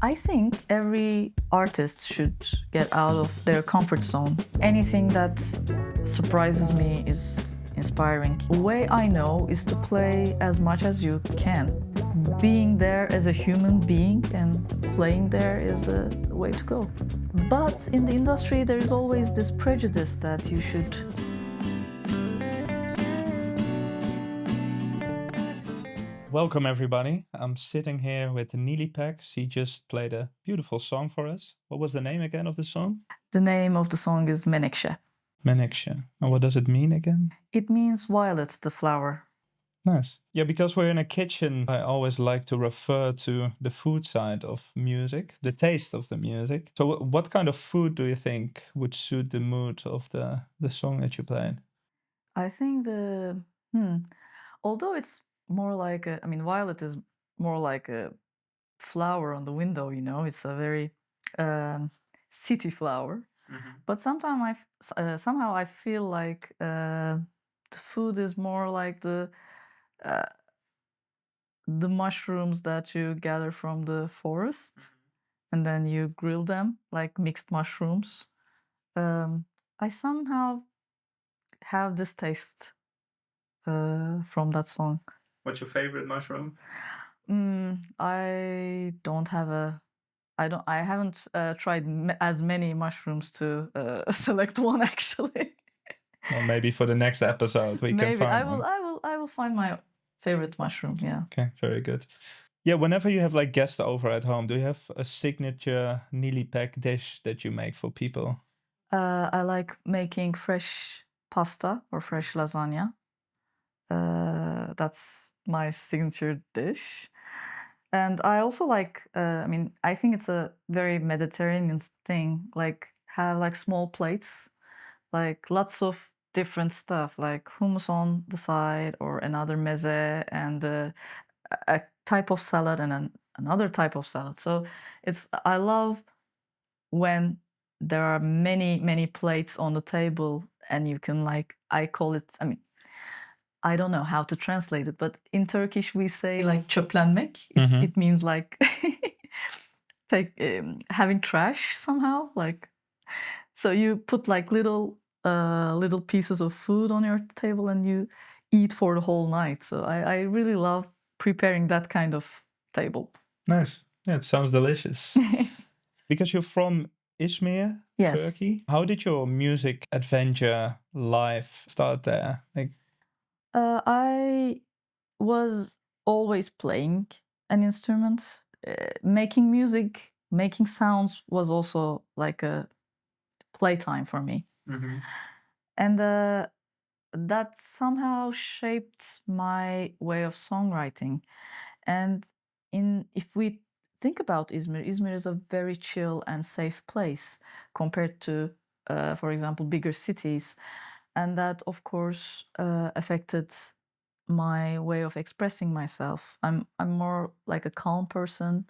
I think every artist should get out of their comfort zone. Anything that surprises me is inspiring. The way I know is to play as much as you can. Being there as a human being and playing there is the way to go. But in the industry, there is always this prejudice that you should Welcome, everybody. I'm sitting here with Nilipek. She just played a beautiful song for us. What was the name again of the song? The name of the song is Menekşe. Menekşe. And what does it mean again? It means violet, the flower. Nice. Yeah, because we're in a kitchen, I always like to refer to the food side of music, the taste of the music. So, what kind of food do you think would suit the mood of the song that you played? I think although it's more like violet is more like a flower on the window, it's a very city flower. But sometimes somehow I feel like the food is more like uh, the mushrooms that you gather from the forest and then you grill them like mixed mushrooms. I somehow have this taste from that song. What's your favorite mushroom? I don't have a. I haven't tried as many mushrooms to select one actually. Well, maybe for the next episode we can Maybe I find will. one. I will find my favorite mushroom. Yeah. Okay, very good. Yeah, whenever you have like guests over at home, do you have a signature Nilipek dish that you make for people? I like making fresh pasta or fresh lasagna. That's my signature dish. And I also like, I think it's a very Mediterranean thing, like have like small plates, like lots of different stuff, like hummus on the side or another meze and a type of salad and another type of salad. So I love when there are many plates on the table and you can like, I call it, I don't know how to translate it, but in Turkish we say like çöplenmek. It means like having trash somehow. Like so you put like little pieces of food on your table and you eat for the whole night. So I really love preparing that kind of table. Nice. Yeah, it sounds delicious. Because you're from Izmir, Yes. Turkey. How did your music adventure life start there? Like, I was always playing an instrument. Making music, making sounds was also like a playtime for me. And that somehow shaped my way of songwriting. And if we think about Izmir, Izmir is a very chill and safe place compared to, for example, bigger cities. And that, of course, affected my way of expressing myself. I'm more like a calm person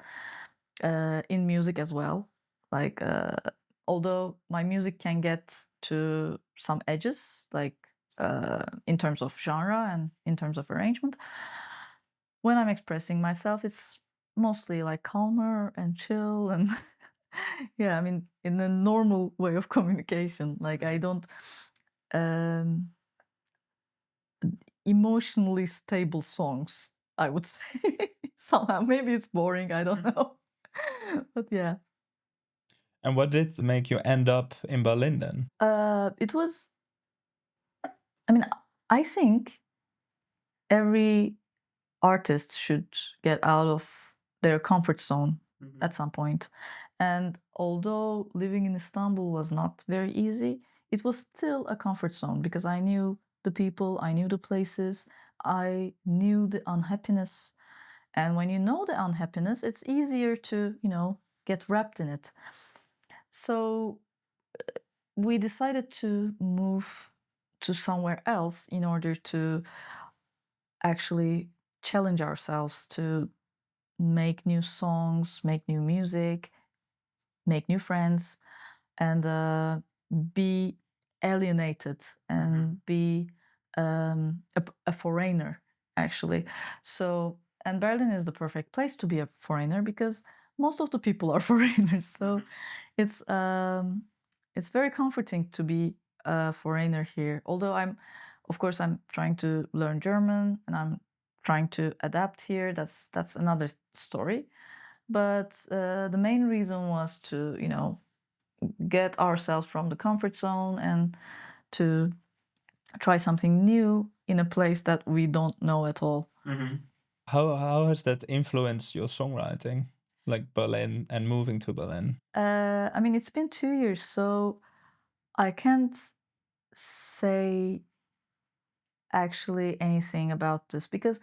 in music as well. Like although my music can get to some edges, like in terms of genre and in terms of arrangement, when I'm expressing myself, it's mostly like calmer and chill and yeah, in a normal way of communication. Like I don't um, emotionally stable songs, I would say. Somehow, maybe it's boring. I don't know, but yeah. and what did make you end up in Berlin then? It was. I mean, I think every artist should get out of their comfort zone at some point. And although living in Istanbul was not very easy, it was still a comfort zone because I knew the people, I knew the places, I knew the unhappiness. And when you know the unhappiness, it's easier to, get wrapped in it. So we decided to move to somewhere else in order to actually challenge ourselves to make new songs, make new music, make new friends, and be alienated and be a foreigner, actually. So, and Berlin is the perfect place to be a foreigner because most of the people are foreigners, so it's very comforting to be a foreigner here. Although of course, I'm trying to learn German and I'm trying to adapt here. That's another story. But the main reason was to, get ourselves from the comfort zone and to try something new in a place that we don't know at all. How has that influenced your songwriting, like Berlin and moving to Berlin? I mean, it's been 2 years, so I can't say actually anything about this because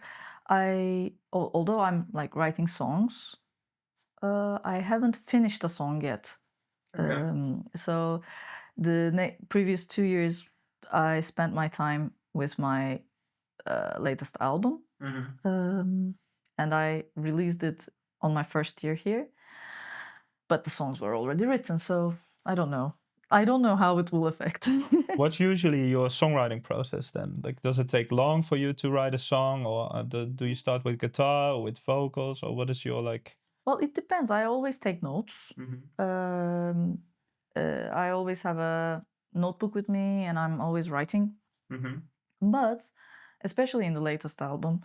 although I'm like writing songs, I haven't finished a song yet. So the previous 2 years, I spent my time with my latest album, and I released it on my first year here. But the songs were already written, so I don't know. I don't know how it will affect. What's usually your songwriting process then? Like, does it take long for you to write a song, or do you start with guitar or with vocals, or what is your like? Well, it depends. I always take notes. I always have a notebook with me, and I'm always writing. But especially in the latest album,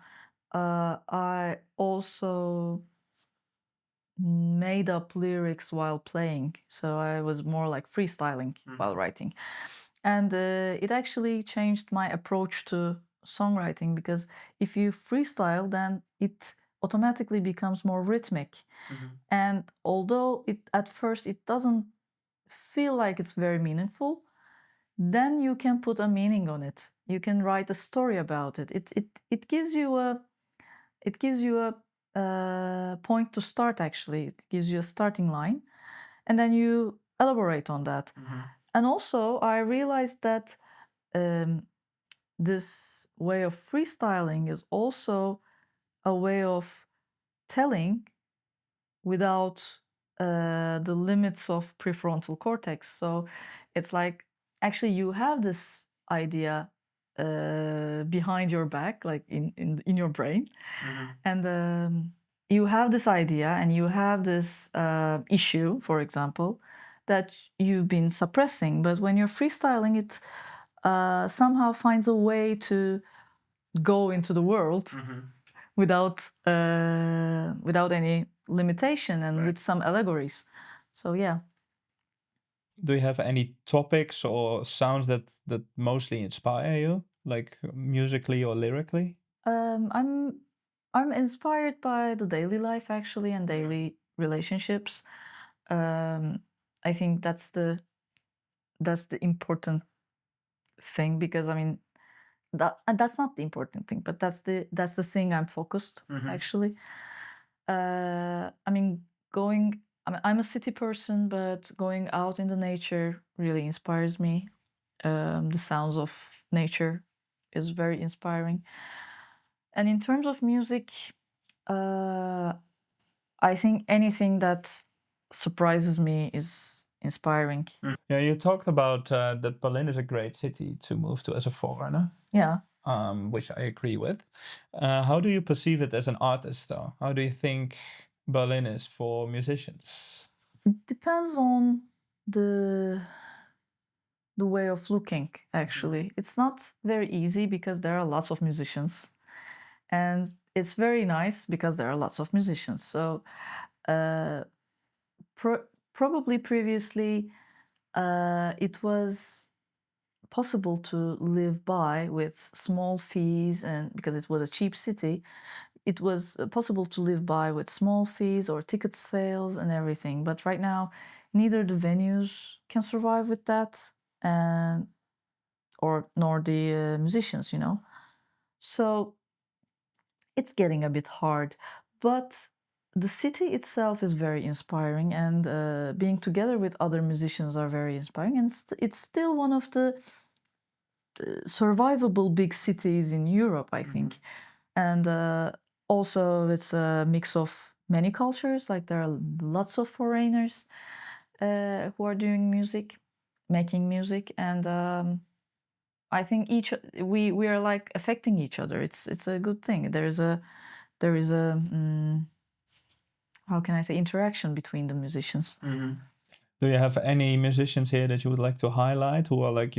I also made up lyrics while playing. So I was more like freestyling while writing. And it actually changed my approach to songwriting because if you freestyle, then it automatically becomes more rhythmic. And although at first it doesn't feel like it's very meaningful, then you can put a meaning on it. You can write a story about it. It gives you a point to start. Actually, it gives you a starting line, and then you elaborate on that. And also, I realized that this way of freestyling is also a way of telling without the limits of prefrontal cortex. So it's like actually you have this idea behind your back, like in your brain, and you have this idea and you have this issue, for example, that you've been suppressing. But when you're freestyling, it somehow finds a way to go into the world without any limitation and with some allegories. So yeah. Do you have any topics or sounds that mostly inspire you, like musically or lyrically? I'm inspired by the daily life actually and daily relationships. I think that's the important thing because I mean that's not the important thing, but that's the thing I'm focused actually. I mean, I'm a city person, but going out in the nature really inspires me. The sounds of nature is very inspiring. And in terms of music, I think anything that surprises me is inspiring. Yeah, you talked about that Berlin is a great city to move to as a foreigner. Yeah. Which I agree with. How do you perceive it as an artist, though? How do you think Berlin is for musicians? It depends on the way of looking, actually. It's not very easy because there are lots of musicians. And it's very nice because there are lots of musicians. So probably previously it was possible to live by with small fees, and because it was a cheap city, it was possible to live by with small fees or ticket sales and everything. But right now, neither the venues can survive with that, and or nor the musicians, So it's getting a bit hard, but the city itself is very inspiring, and being together with other musicians are very inspiring. And it's still one of the survivable big cities in Europe, I think. And also, it's a mix of many cultures. Like there are lots of foreigners who are doing music, making music, and I think we are like affecting each other. It's a good thing. There is a how can I say, interaction between the musicians. Do you have any musicians here that you would like to highlight who are like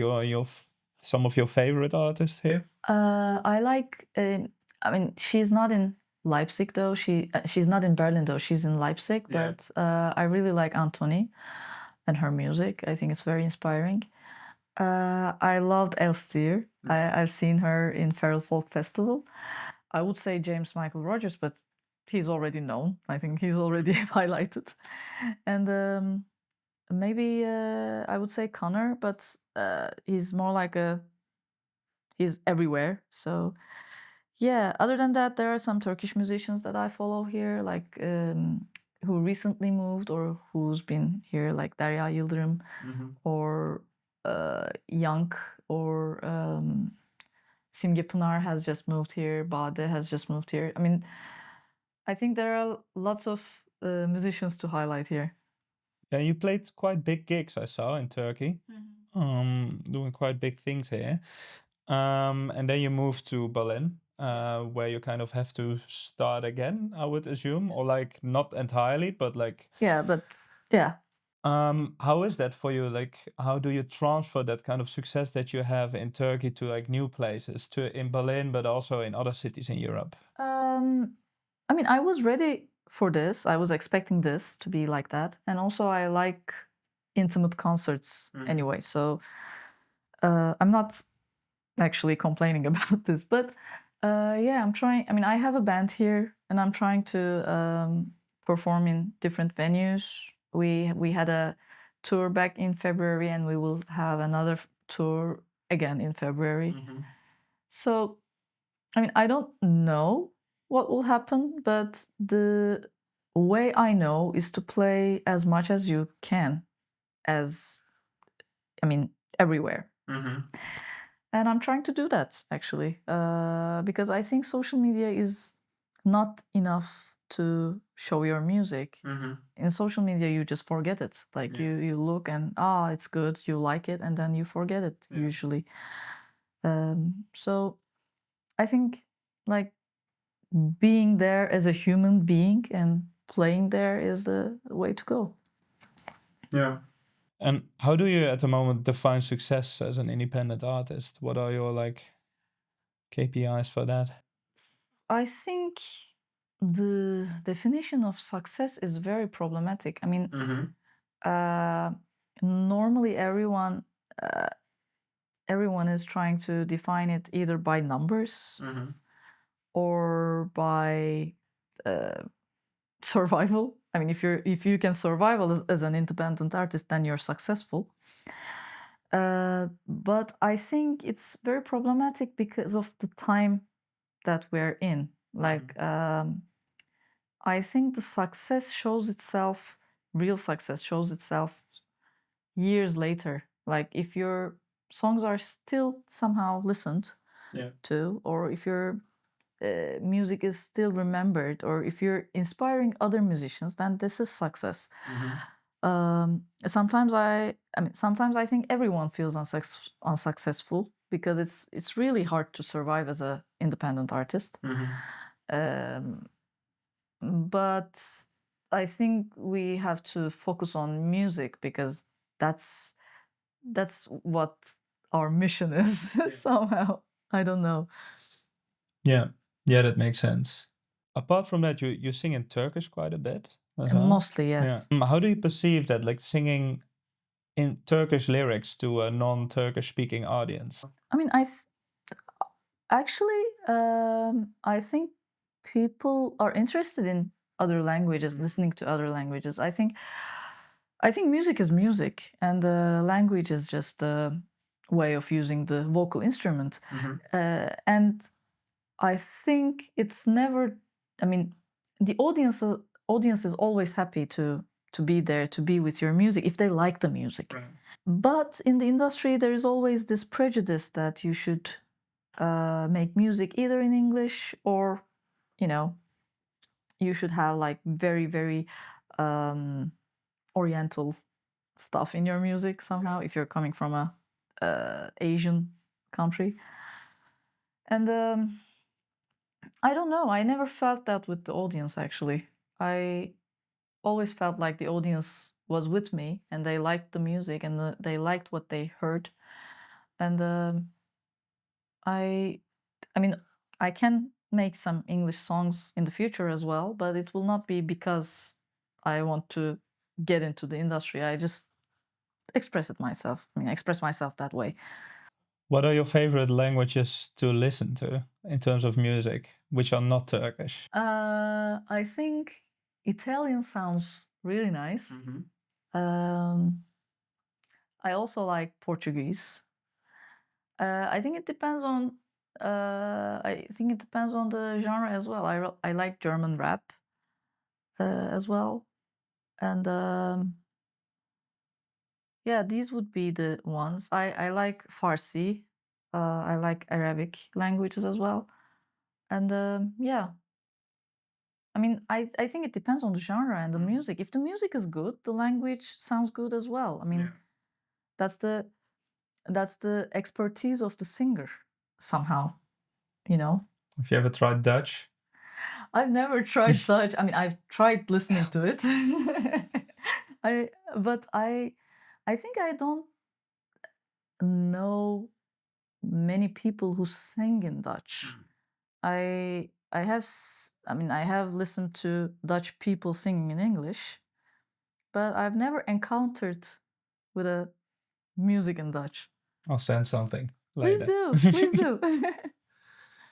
some of your favorite artists here? I like. I mean, she's not in Leipzig though. She's not in Berlin though. She's in Leipzig. Yeah. But I really like Antoni and her music. I think it's very inspiring. I loved Elstier. I've seen her in Feral Folk Festival. I would say James Michael Rogers, but he's already known. I think he's already highlighted. And maybe I would say Connor, but he's more like he's everywhere. So yeah, other than that, there are some Turkish musicians that I follow here, like who recently moved or who's been here, like Derya Yıldırım or Young or Simge Pınar has just moved here, Bade has just moved here. I mean, I think there are lots of musicians to highlight here. Yeah, you played quite big gigs, I saw, in Turkey. Doing quite big things here. And then you moved to Berlin, where you kind of have to start again, I would assume, or like not entirely, but like. Yeah, but yeah. How is that for you? Like, how do you transfer that kind of success that you have in Turkey to like new places, to in Berlin, but also in other cities in Europe? I mean, I was ready for this. I was expecting this to be like that, and also I like intimate concerts anyway. So I'm not actually complaining about this, but yeah, I'm trying. I mean, I have a band here, and I'm trying to perform in different venues. We had a tour back in February, and we will have another tour again in February. So, I mean, I don't know what will happen, but the way I know is to play as much as you can, I mean, everywhere. And I'm trying to do that actually, because I think social media is not enough to show your music. In social media, you just forget it. Like you look and it's good, you like it, and then you forget it usually. So I think like being there as a human being and playing there is the way to go. Yeah. And how do you at the moment define success as an independent artist? What are your like KPIs for that? I think the definition of success is very problematic. I mean, normally everyone is trying to define it either by numbers or by survival. I mean, if you can survive as an independent artist, then you're successful. But I think it's very problematic because of the time that we're in. Like, I think the success shows itself, real success shows itself years later. Like, if your songs are still somehow listened to, or if your music is still remembered, or if you're inspiring other musicians, then this is success. Sometimes I think everyone feels unsuccessful because it's really hard to survive as an independent artist. But I think we have to focus on music because that's what our mission is somehow. I don't know. Yeah, that makes sense. Apart from that, you sing in Turkish quite a bit as well? Mostly, yes. Yeah. How do you perceive that, like singing in Turkish lyrics to a non-Turkish speaking audience? I mean, actually, I think people are interested in other languages, listening to other languages. I think music is music, and language is just a way of using the vocal instrument. And I think it's never. I mean, the audience is always happy to be there, to be with your music if they like the music. Right. But in the industry, there is always this prejudice that you should make music either in English or, you should have like very, very Oriental stuff in your music somehow if you're coming from a Asian country. And I don't know. I never felt that with the audience actually. I always felt like the audience was with me and they liked the music and they liked what they heard. And I mean, I can make some English songs in the future as well, but it will not be because I want to get into the industry. I just express it myself. I mean, express myself that way. What are your favorite languages to listen to in terms of music, which are not Turkish? I think Italian sounds really nice. I also like Portuguese. I think it depends on. I think it depends on the genre as well. I like German rap as well, and yeah, these would be the ones. I like Farsi. I like Arabic languages as well, and yeah. I mean, I think it depends on the genre and the music. If the music is good, the language sounds good as well. I mean, that's the expertise of the singer somehow, you know. Have you ever tried Dutch? I've never tried Dutch. I mean, I've tried listening to it. I think I don't know many people who sing in Dutch. I mean, I have listened to Dutch people singing in English, but I've never encountered with a music in Dutch. I'll send something Please later. do, please do.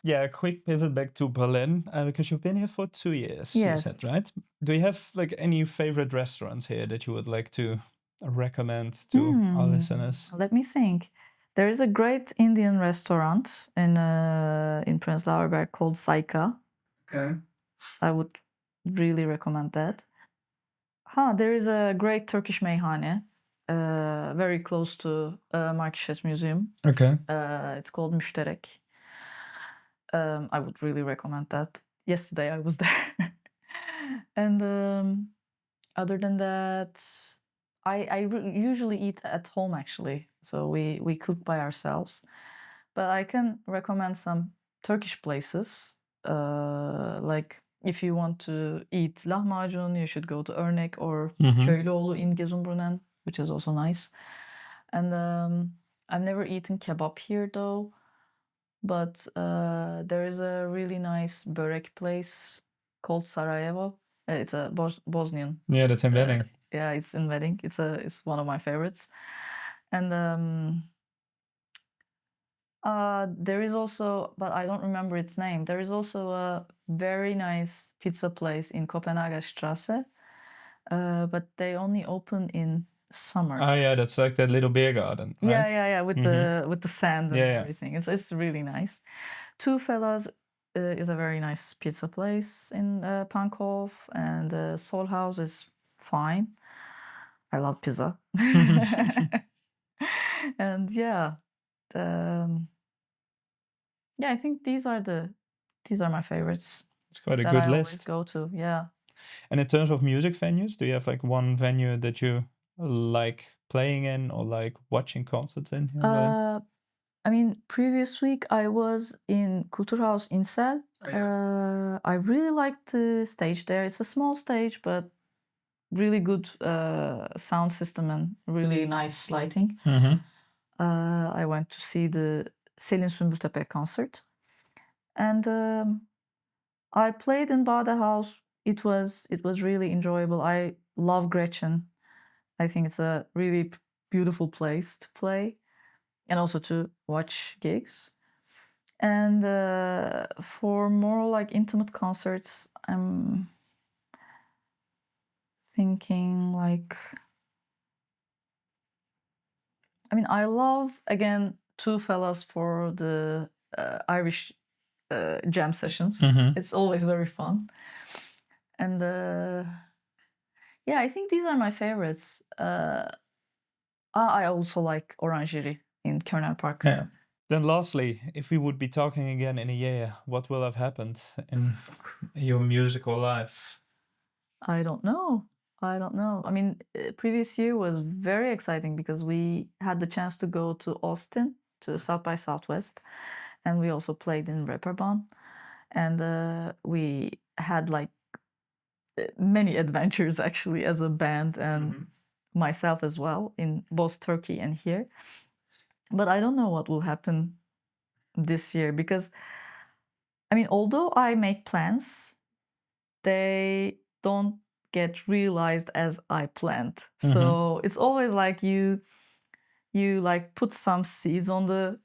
Yeah, a quick pivot back to Berlin, because you've been here for 2 years, you Yes. said, right? Do you have like any favorite restaurants here that you would like to recommend to our listeners? Let me think. There is a great Indian restaurant in Prenzlauer Berg called Saika. Okay. I would really recommend that. There is a great Turkish meyhane, very close to Marrakech Museum. Okay. It's called Müşterek. I would really recommend that. Yesterday I was there. And other than that, usually eat at home actually. So we cook by ourselves. But I can recommend some Turkish places. Like if you want to eat lahmacun, you should go to Örnek or Köylüoğlu in Gezunbrunnen, which is also nice. And I've never eaten kebab here though. But there is a really nice börek place called Sarajevo. It's a Bosnian. Yeah, that's in Wedding. Yeah, it's in Wedding. It's one of my favorites. And there is also, but I don't remember its name. There is also a very nice pizza place in Kopenhagenstrasse, but they only open in summer. Oh yeah, that's like that little beer garden, right? Yeah, with the sand and Yeah, yeah. everything. It's really nice. Two Fellas is a very nice pizza place in Pankov, and Soul House is fine. I love pizza. And yeah, I think these are my favorites It's quite a that good I always list. go to. Yeah. And in terms of music venues, do you have like one venue that you like playing in or like watching concerts in here? I mean, previous week I was in Kulturhaus Insel. I really liked the stage there. It's a small stage, but really good sound system and really nice lighting. I went to see the Selin Sümbültepe concert, and I played in Badehaus. It was really enjoyable. I love Gretchen. I think it's a really beautiful place to play and also to watch gigs. And for more like intimate concerts, I'm thinking like, I mean, I love again Two Fellas for the Irish jam sessions. It's always very fun. And yeah, I think these are my favorites. I also like Orangerie in Kernel Park. Yeah. Then lastly, if we would be talking again in a year, what will have happened in your musical life? I don't know. I mean, previous year was very exciting because we had the chance to go to Austin to South by Southwest, and we also played in Reeperbahn, and we had like many adventures actually as a band and Mhm. myself as well in both Turkey and here. But I don't know what will happen this year because, I mean, although I make plans, they don't get realized as I planned. Mhm. So it's always like you like put some seeds on the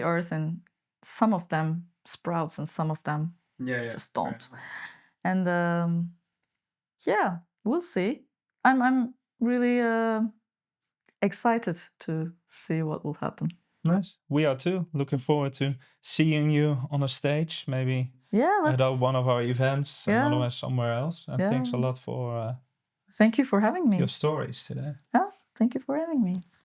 earth, and some of them sprouts and some of them Yeah, yeah. just Fair don't. enough. And yeah, we'll see. I'm really excited to see what will happen. Nice. We are too. Looking forward to seeing you on a stage, maybe Yeah, at let's. one of our events and Yeah, otherwise somewhere else. And yeah. thanks a lot for Thank you for having your me. stories today. Yeah, thank you for having me.